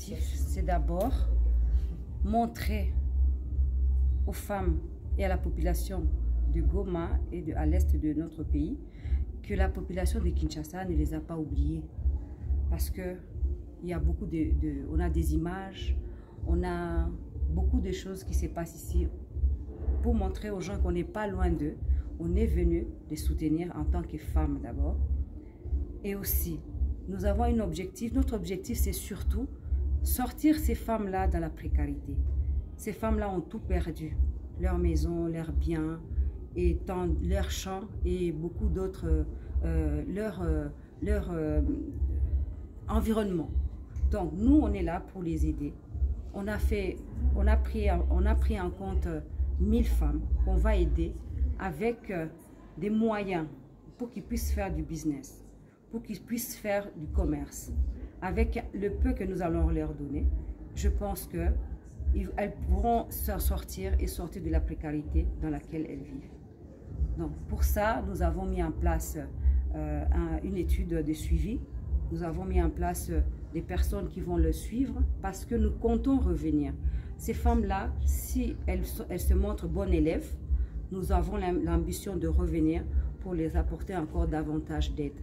objectif, c'est d'abord montrer aux femmes et à la population de Goma et à l'est de notre pays que la population de Kinshasa ne les a pas oubliés. Parce que il y a beaucoup on a des images, on a beaucoup de choses qui se passent ici pour montrer aux gens qu'on n'est pas loin d'eux. On est venu les soutenir en tant que femmes d'abord. Et aussi, nous avons un objectif. Notre objectif, c'est surtout sortir ces femmes-là de la précarité. Ces femmes-là ont tout perdu. Leur maison, leurs biens, et leurs champs et beaucoup d'autres, leur environnement. Donc nous, on est là pour les aider. On a pris en compte 1000 femmes qu'on va aider avec des moyens pour qu'ils puissent faire du business, pour qu'ils puissent faire du commerce. Avec le peu que nous allons leur donner, je pense qu'elles pourront s'en sortir et sortir de la précarité dans laquelle elles vivent. Donc pour ça, nous avons mis en place une étude de suivi. Nous avons mis en place des personnes qui vont le suivre parce que nous comptons revenir. Ces femmes-là, si elles se montrent bonnes élèves, nous avons l'ambition de revenir pour les apporter encore davantage d'aide.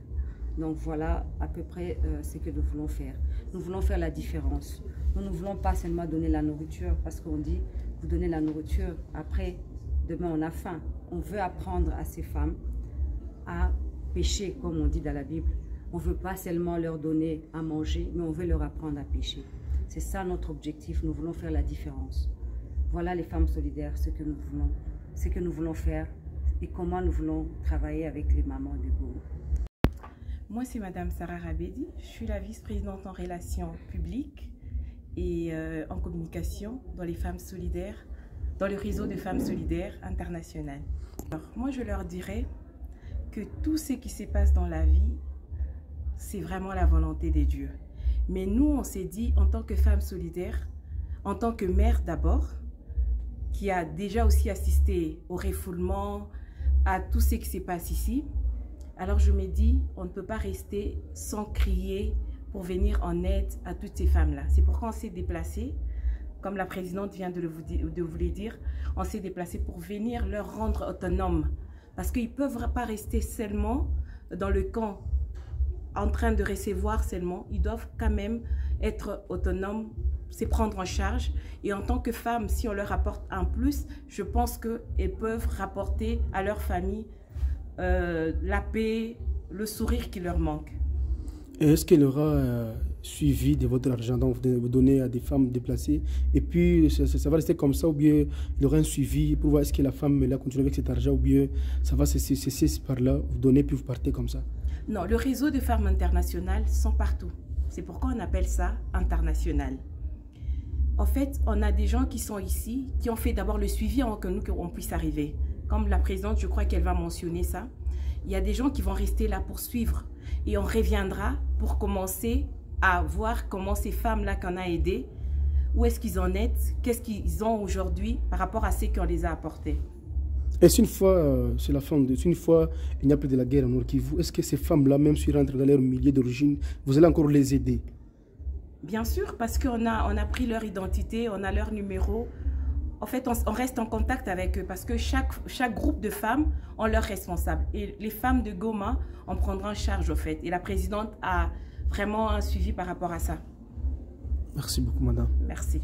Donc voilà à peu près ce que nous voulons faire. Nous voulons faire la différence. Nous ne voulons pas seulement donner la nourriture parce qu'on dit, vous donnez la nourriture, après, demain on a faim. On veut apprendre à ces femmes à pêcher, comme on dit dans la Bible. On ne veut pas seulement leur donner à manger, mais on veut leur apprendre à pêcher. C'est ça notre objectif, nous voulons faire la différence. Voilà les femmes solidaires, ce que nous voulons faire et comment nous voulons travailler avec les mamans du Goma. Moi, c'est Madame Sarah Rabedi. Je suis la vice-présidente en relations publiques et en communication dans les femmes solidaires, dans le réseau de femmes solidaires internationales. Alors, moi, je leur dirais que tout ce qui se passe dans la vie, c'est vraiment la volonté de Dieu. Mais nous, on s'est dit, en tant que femme solidaire, en tant que mère d'abord, qui a déjà aussi assisté au refoulement, à tout ce qui se passe ici, alors je me dis, on ne peut pas rester sans crier pour venir en aide à toutes ces femmes-là. C'est pourquoi on s'est déplacé, comme la présidente vient de vous le dire, on s'est déplacé pour venir leur rendre autonomes. Parce qu'ils ne peuvent pas rester seulement dans le camp en train de recevoir seulement. Ils doivent quand même être autonomes, se prendre en charge. Et en tant que femmes, si on leur apporte un plus, je pense qu'elles peuvent rapporter à leur famille la paix, le sourire qui leur manque. Est-ce qu'il y aura suivi de votre argent, donc vous donnez à des femmes déplacées, et puis ça va rester comme ça, ou bien il y aura un suivi pour voir est-ce que la femme là continue avec cet argent, ou bien ça va cesser par là, vous donnez puis vous partez comme ça? Non, le réseau de femmes internationales sont partout. C'est pourquoi on appelle ça international. En fait, on a des gens qui sont ici, qui ont fait d'abord le suivi avant que nous on puisse arriver. Comme la présidente, je crois qu'elle va mentionner ça. Il y a des gens qui vont rester là pour suivre. Et on reviendra pour commencer à voir comment ces femmes-là qu'on a aidées, où est-ce qu'ils en sont, qu'est-ce qu'ils ont aujourd'hui par rapport à ce qu'on les a apportés. Et si une fois, c'est la fin, une fois il n'y a plus de la guerre en Nord Kivu, est-ce que ces femmes-là, même s'ils rentrent dans leur milieu d'origine, vous allez encore les aider? Bien sûr, parce qu'on a pris leur identité, on a leur numéro. En fait, on reste en contact avec eux parce que chaque groupe de femmes ont leurs responsables. Et les femmes de Goma, on prendra en charge, au fait. Et la présidente a vraiment un suivi par rapport à ça. Merci beaucoup, madame. Merci.